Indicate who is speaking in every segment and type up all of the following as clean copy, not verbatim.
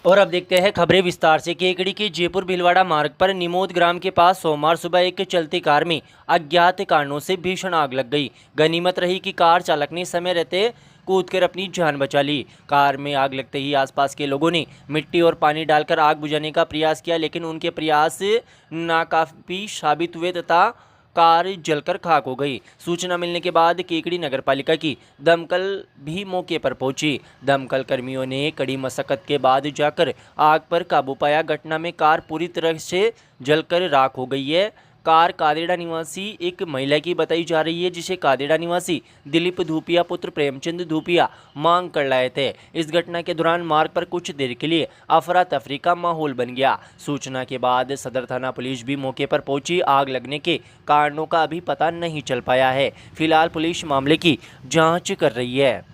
Speaker 1: और अब देखते हैं खबरें विस्तार से। केकड़ी के जयपुर भीलवाड़ा मार्ग पर निमोद ग्राम के पास सोमवार सुबह एक चलती कार में अज्ञात कारणों से भीषण आग लग गई। गनीमत रही कि कार चालक ने समय रहते कूदकर अपनी जान बचा ली। कार में आग लगते ही आसपास के लोगों ने मिट्टी और पानी डालकर आग बुझाने का प्रयास किया, लेकिन उनके प्रयास नाकाफी साबित हुए तथा कार जलकर खाक हो गई। सूचना मिलने के बाद केकड़ी नगरपालिका की दमकल भी मौके पर पहुंची। दमकल कर्मियों ने कड़ी मशक्कत के बाद जाकर आग पर काबू पाया। घटना में कार पूरी तरह से जलकर राख हो गई है। कार कादेड़ा निवासी एक महिला की बताई जा रही है, जिसे कादेड़ा निवासी दिलीप धूपिया पुत्र प्रेमचंद धूपिया मांग कर लाए थे। इस घटना के दौरान मार्ग पर कुछ देर के लिए अफरा तफरी का माहौल बन गया। सूचना के बाद सदर थाना पुलिस भी मौके पर पहुंची। आग लगने के कारणों का अभी पता नहीं चल पाया है। फिलहाल पुलिस मामले की जांच कर रही है।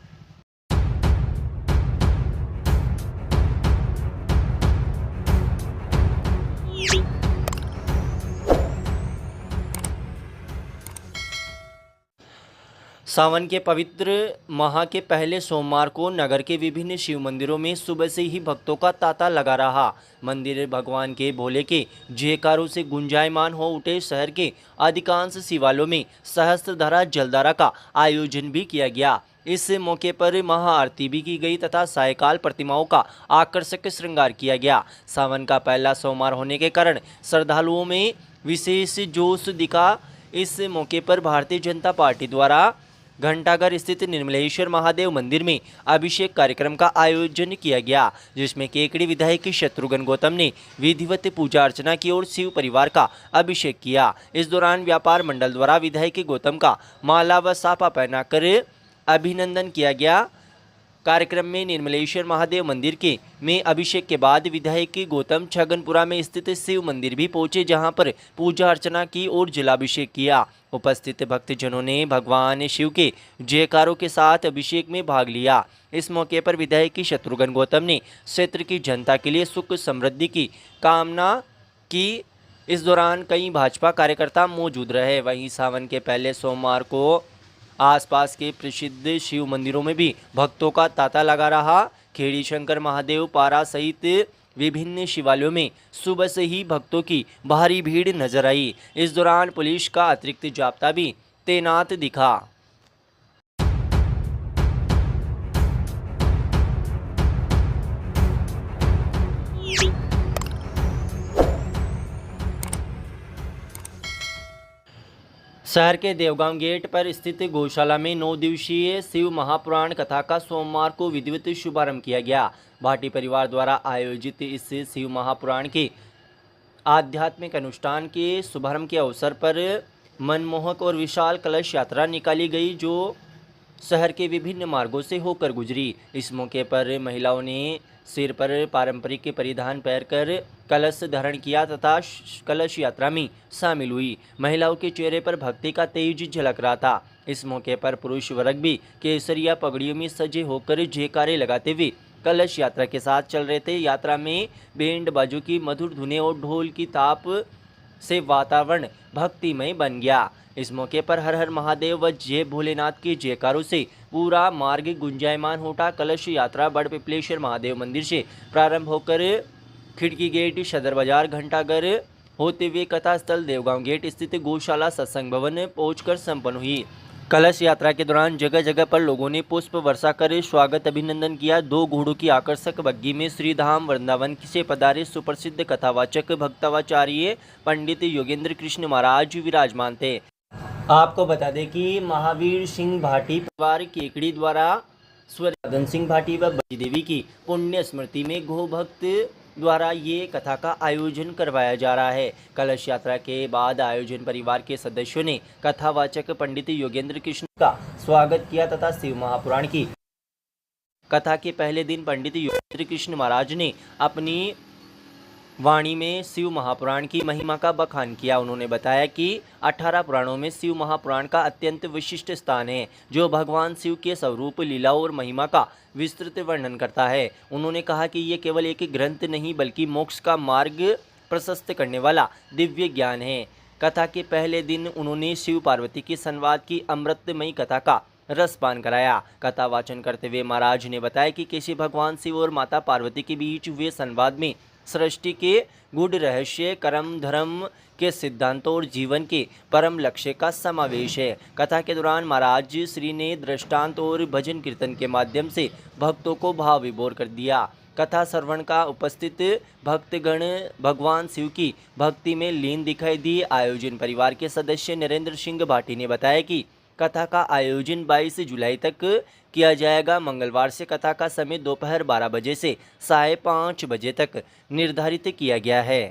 Speaker 1: सावन के पवित्र माह के पहले सोमवार को नगर के विभिन्न शिव मंदिरों में सुबह से ही भक्तों का तांता लगा रहा। मंदिर भगवान के भोले के जयकारों से गुंजायमान हो उठे। शहर के अधिकांश शिवालयों में सहस्त्रधारा जलधारा का आयोजन भी किया गया। इस मौके पर महाआरती भी की गई तथा सायकाल प्रतिमाओं का आकर्षक श्रृंगार किया गया। सावन का पहला सोमवार होने के कारण श्रद्धालुओं में विशेष जोश दिखा। इस मौके पर भारतीय जनता पार्टी द्वारा घंटाघर स्थित निर्मलेश्वर महादेव मंदिर में अभिषेक कार्यक्रम का आयोजन किया गया, जिसमें केकड़ी विधायक शत्रुघ्न गौतम ने विधिवत पूजा अर्चना की और शिव परिवार का अभिषेक किया। इस दौरान व्यापार मंडल द्वारा विधायक गौतम का माला व साफा पहनाकर अभिनंदन किया गया। कार्यक्रम में निर्मलेश्वर महादेव मंदिर के में अभिषेक के बाद विधायक गौतम छगनपुरा में स्थित शिव मंदिर भी पहुंचे, जहां पर पूजा अर्चना की और जलाभिषेक किया। उपस्थित भक्तजनों ने भगवान शिव के जयकारों के साथ अभिषेक में भाग लिया। इस मौके पर विधायक शत्रुघ्न गौतम ने क्षेत्र की जनता के लिए सुख समृद्धि की कामना की। इस दौरान कई भाजपा कार्यकर्ता मौजूद रहे। वहीं सावन के पहले सोमवार को आसपास के प्रसिद्ध शिव मंदिरों में भी भक्तों का तांता लगा रहा। खेड़ी शंकर महादेव पारा सहित विभिन्न शिवालयों में सुबह से ही भक्तों की भारी भीड़ नजर आई। इस दौरान पुलिस का अतिरिक्त जाब्ता भी तैनात दिखा। शहर के देवगांव गेट पर स्थित गौशाला में 9 दिवसीय शिव महापुराण कथा का सोमवार को विधिवत शुभारंभ किया गया। भाटी परिवार द्वारा आयोजित इस शिव महापुराण के आध्यात्मिक अनुष्ठान के शुभारंभ के अवसर पर मनमोहक और विशाल कलश यात्रा निकाली गई, जो शहर के विभिन्न मार्गों से होकर गुजरी। इस मौके पर महिलाओं ने सिर पर पारंपरिक परिधान पहनकर कलश धारण किया तथा कलश यात्रा में शामिल हुई। महिलाओं के चेहरे पर भक्ति का तेज झलक रहा था। इस मौके पर पुरुष वर्ग भी केसरिया पगड़ियों में सजे होकर जयकारे लगाते हुए कलश यात्रा के साथ चल रहे थे। यात्रा में बैंड बाजों की मधुर धुनें और ढोल की ताप से वातावरण भक्तिमय बन गया। इस मौके पर हर हर महादेव व जय भोलेनाथ के जयकारों से पूरा मार्ग गुंजायमान होता। कलश यात्रा बड़ पिपलेश्वर महादेव मंदिर से प्रारंभ होकर खिड़की गेट, सदर बाजार, घंटाघर होते हुए कथा स्थल देवगांव गेट स्थित गौशाला सत्संग भवन पहुंचकर संपन्न हुई। कलश यात्रा के दौरान जगह जगह पर लोगों ने पुष्प वर्षा कर स्वागत अभिनंदन किया। 2 घोड़ों की आकर्षक बग्गी में श्री धाम वृंदावन से पधारे सुप्रसिद्ध कथावाचक भक्ताचार्य पंडित योगेंद्र कृष्ण महाराज विराजमान थे। आपको बता दें कि महावीर सिंह भाटी परिवार केकड़ी द्वारा स्वर्गधन सिंह भाटी व बची देवी की पुण्य स्मृति में गो भक्त द्वारा ये कथा का आयोजन करवाया जा रहा है। कलश यात्रा के बाद आयोजन परिवार के सदस्यों ने कथावाचक पंडित योगेंद्र कृष्ण का स्वागत किया तथा शिव महापुराण की कथा के पहले दिन पंडित योगेंद्र कृष्ण महाराज ने अपनी वाणी में शिव महापुराण की महिमा का बखान किया। उन्होंने बताया कि 18 पुराणों में शिव महापुराण का अत्यंत विशिष्ट स्थान है, जो भगवान शिव के स्वरूप, लीला और महिमा का विस्तृत वर्णन करता है। उन्होंने कहा कि ये केवल एक ग्रंथ नहीं बल्कि मोक्ष का मार्ग प्रशस्त करने वाला दिव्य ज्ञान है। कथा के पहले दिन उन्होंने शिव पार्वती के संवाद की अमृतमयी कथा का रसपान कराया। कथा वाचन करते हुए महाराज ने बताया कि कैसे भगवान शिव और माता पार्वती के बीच हुए संवाद में सृष्टि के गूढ़ रहस्य, कर्म धर्म के सिद्धांतों और जीवन के परम लक्ष्य का समावेश है। कथा के दौरान महाराज श्री ने दृष्टांत और भजन कीर्तन के माध्यम से भक्तों को भाव विभोर कर दिया। कथा श्रवण का उपस्थित भक्तगण भगवान शिव की भक्ति में लीन दिखाई दिए। आयोजन परिवार के सदस्य नरेंद्र सिंह भाटी ने बताया कि कथा का आयोजन 22 जुलाई तक किया जाएगा। मंगलवार से कथा का समय दोपहर 12 बजे से 5:30 बजे तक निर्धारित किया गया है।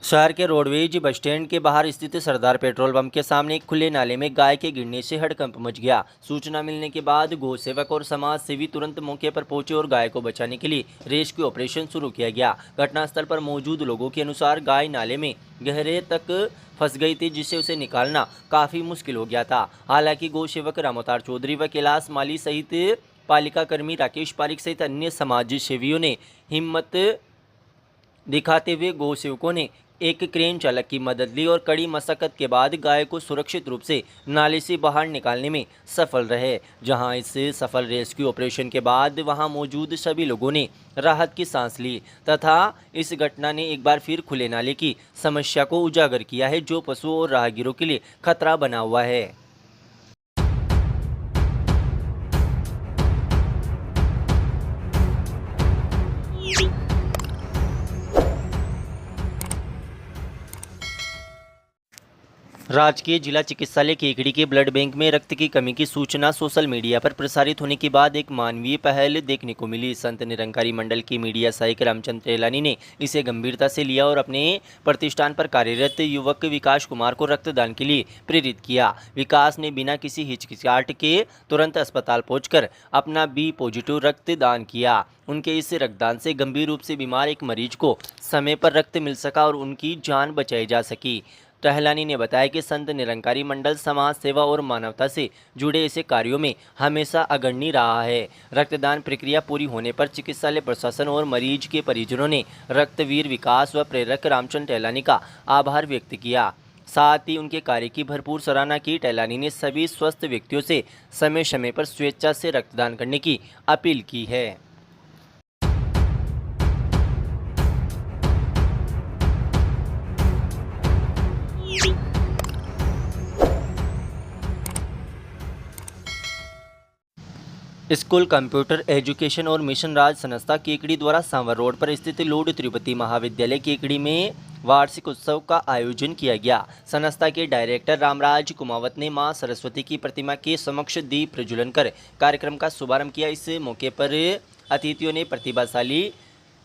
Speaker 1: शहर के रोडवेज बस स्टैंड के बाहर स्थित सरदार पेट्रोल पंप के सामने एक खुले नाले में गाय के गिरने से हड़कंप मच गया। सूचना मिलने के बाद गौ सेवक और समाज सेवी तुरंत मौके पर पहुंचे और गाय को बचाने के लिए रेस्क्यू ऑपरेशन शुरू किया गया। घटनास्थल पर मौजूद लोगों के अनुसार गाय नाले में गहरे तक फंस गई थी, जिससे उसे निकालना काफ़ी मुश्किल हो गया था। हालांकि गौ सेवक रामोतार चौधरी व कैलाश माली सहित पालिका कर्मी राकेश पारिक सहित अन्य समाज सेवियों ने हिम्मत दिखाते हुए गौ सेवकों ने एक क्रेन चालक की मदद ली और कड़ी मशक्कत के बाद गाय को सुरक्षित रूप से नाले से बाहर निकालने में सफल रहे। जहां इस सफल रेस्क्यू ऑपरेशन के बाद वहां मौजूद सभी लोगों ने राहत की सांस ली तथा इस घटना ने एक बार फिर खुले नाले की समस्या को उजागर किया है, जो पशुओं और राहगीरों के लिए खतरा बना हुआ है। राजकीय जिला चिकित्सालय केकड़ी के ब्लड बैंक में रक्त की कमी की सूचना सोशल मीडिया पर प्रसारित होने के बाद एक मानवीय पहल देखने को मिली। संत निरंकारी मंडल के मीडिया सहायक रामचंद्र टेलानी ने इसे गंभीरता से लिया और अपने प्रतिष्ठान पर कार्यरत युवक विकास कुमार को रक्तदान के लिए प्रेरित किया। विकास ने बिना किसी हिचकिचाहट के तुरंत अस्पताल पहुंचकर अपना बी पॉजिटिव रक्तदान किया। उनके इस रक्तदान से गंभीर रूप से बीमार एक मरीज को समय पर रक्त मिल सका और उनकी जान बचाई जा सकी। टहलानी ने बताया कि संत निरंकारी मंडल समाज सेवा और मानवता से जुड़े ऐसे कार्यों में हमेशा अग्रणी रहा है। रक्तदान प्रक्रिया पूरी होने पर चिकित्सालय प्रशासन और मरीज के परिजनों ने रक्तवीर विकास व प्रेरक रामचंद्र टहलानी का आभार व्यक्त किया। साथ ही उनके कार्य की भरपूर सराहना की। टहलानी ने सभी स्वस्थ व्यक्तियों से समय समय पर स्वेच्छा से रक्तदान करने की अपील की है। स्कूल कंप्यूटर एजुकेशन और मिशन राज संस्था केकड़ी द्वारा सांवर रोड पर स्थित लॉर्ड तिरुपति महाविद्यालय केकड़ी में वार्षिक उत्सव का आयोजन किया गया। संस्था के डायरेक्टर रामराज कुमावत ने मां सरस्वती की प्रतिमा के समक्ष दीप प्रज्वलन कर कार्यक्रम का शुभारंभ किया। इस मौके पर अतिथियों ने प्रतिभाशाली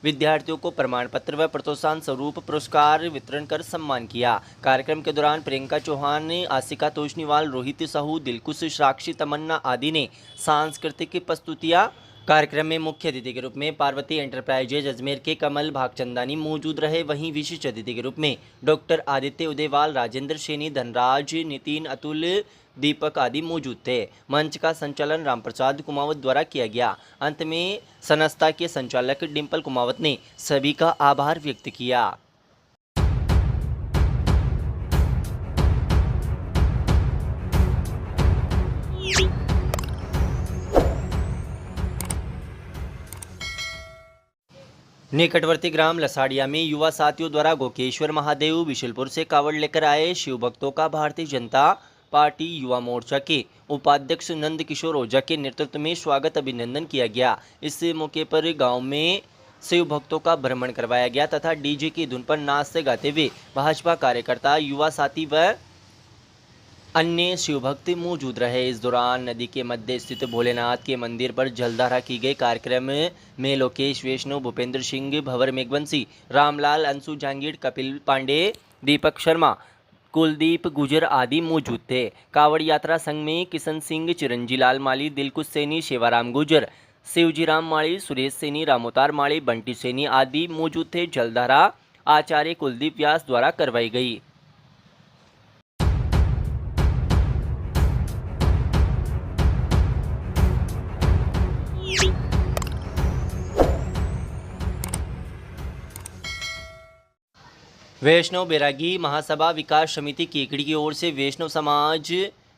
Speaker 1: विद्यार्थियों को प्रमाण पत्र व प्रोत्साहन स्वरूप पुरस्कार वितरण कर सम्मान किया। कार्यक्रम के दौरान प्रियंका चौहान, आशिका तोशनीवाल, रोहित साहू, दिलकुश, साक्षी, तमन्ना आदि ने सांस्कृतिक प्रस्तुतियां। कार्यक्रम में मुख्य अतिथि के रूप में पार्वती एंटरप्राइजेज अजमेर के कमल भागचंदानी मौजूद रहे। वहीं विशिष्ट अतिथि के रूप में डॉक्टर आदित्य उदयवाल, राजेंद्र सैनी, धनराज, नितिन, अतुल, दीपक आदि मौजूद थे। मंच का संचालन रामप्रसाद कुमावत द्वारा किया गया। अंत में संस्था के संचालक डिम्पल कुमावत ने सभी का आभार व्यक्त किया। निकटवर्ती ग्राम लसाड़िया में युवा साथियों द्वारा गोकेश्वर महादेव बिशुलपुर से कावड़ लेकर आए शिव भक्तों का भारतीय जनता पार्टी युवा मोर्चा के उपाध्यक्ष नंद किशोर ओझा के नेतृत्व में स्वागत अभिनंदन किया गया। इस मौके पर गांव में शिव भक्तों का भ्रमण करवाया गया तथा डीजे की धुन पर नाचते गाते हुए भाजपा कार्यकर्ता, युवा साथी व अन्य शिव भक्त मौजूद रहे। इस दौरान नदी के मध्य स्थित भोलेनाथ के मंदिर पर जलधारा की गई। कार्यक्रम में लोकेश वैष्णव, भूपेंद्र सिंह, भंवर मेघवंशी, रामलाल, अंशु जहांगीर, कपिल पांडे, दीपक शर्मा, कुलदीप गुजर आदि मौजूद थे। कावड़ यात्रा संघ में किशन सिंह, चिरंजी लाल माली, दिलकुश सैनी, शिवाराम गुजर, शिवजीराम माली, सुरेश सैनी, रामोतार माली, बंटी सैनी आदि मौजूद थे। जलधारा आचार्य कुलदीप व्यास द्वारा करवाई गई।
Speaker 2: you
Speaker 1: वैष्णव बैरागी महासभा विकास समिति केकड़ी की ओर से वैष्णव समाज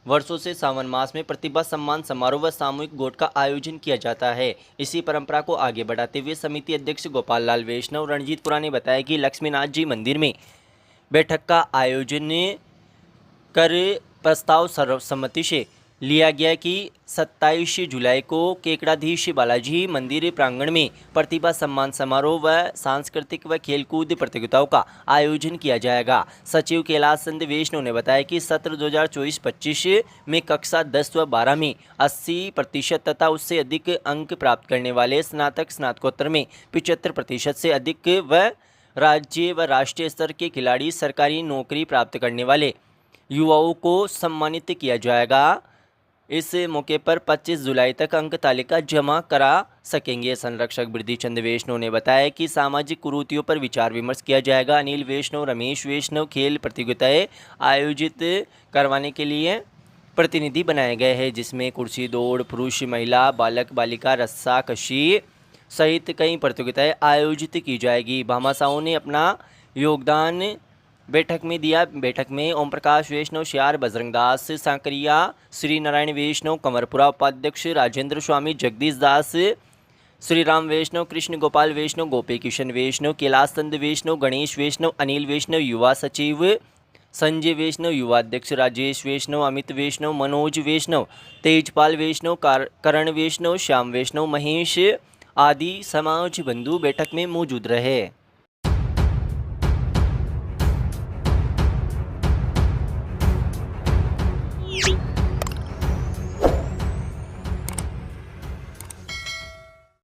Speaker 1: वर्षों से सावन मास में प्रतिभा सम्मान समारोह व सामूहिक गोट का आयोजन किया जाता है। इसी परंपरा को आगे बढ़ाते हुए समिति अध्यक्ष गोपाल लाल वैष्णव रणजीतपुरा ने बताया कि लक्ष्मीनाथ जी मंदिर में बैठक का आयोजन कर प्रस्ताव सर्वसम्मति से लिया गया कि 27 जुलाई को केकड़ाधीश बालाजी मंदिर प्रांगण में प्रतिभा सम्मान समारोह व सांस्कृतिक व खेलकूद प्रतियोगिताओं का आयोजन किया जाएगा। सचिव कैलाश चंद वैष्णव ने बताया कि सत्र 2024-25 में कक्षा 10 व 12 में 80% तथा उससे अधिक अंक प्राप्त करने वाले स्नातक स्नातकोत्तर में 75% से अधिक व राज्य व राष्ट्रीय स्तर के खिलाड़ी सरकारी नौकरी प्राप्त करने वाले युवाओं को सम्मानित किया जाएगा। इस मौके पर 25 जुलाई तक अंक तालिका जमा करा सकेंगे। संरक्षक वृद्धि चंद वैष्णव ने बताया कि सामाजिक कुरीतियों पर विचार विमर्श किया जाएगा। अनिल वैष्णव, रमेश वैष्णव खेल प्रतियोगिताएं आयोजित करवाने के लिए प्रतिनिधि बनाए गए हैं, जिसमें कुर्सी दौड़, पुरुष महिला बालक बालिका रस्सा कशी सहित कई प्रतियोगिताएं आयोजित की जाएगी। भामाशाहों ने अपना योगदान बैठक में दिया। बैठक में ओम प्रकाश वैष्णव, श्यार बजरंगदास सांकरिया, श्री नारायण वैष्णव कमरपुरा, उपाध्यक्ष राजेंद्र स्वामी, जगदीश दास, श्री राम वैष्णव, कृष्ण गोपाल वैष्णव, गोपी किशन वैष्णव, कैलाश चंद वैष्णव, गणेश वैष्णव, अनिल वैष्णव युवा सचिव, संजय वैष्णव युवा अध्यक्ष, राजेश वैष्णव, अमित वैष्णव, मनोज वैष्णव, तेजपाल वैष्णव, करण वैष्णव, श्याम वैष्णव, महेश आदि समाज बंधु बैठक में मौजूद रहे।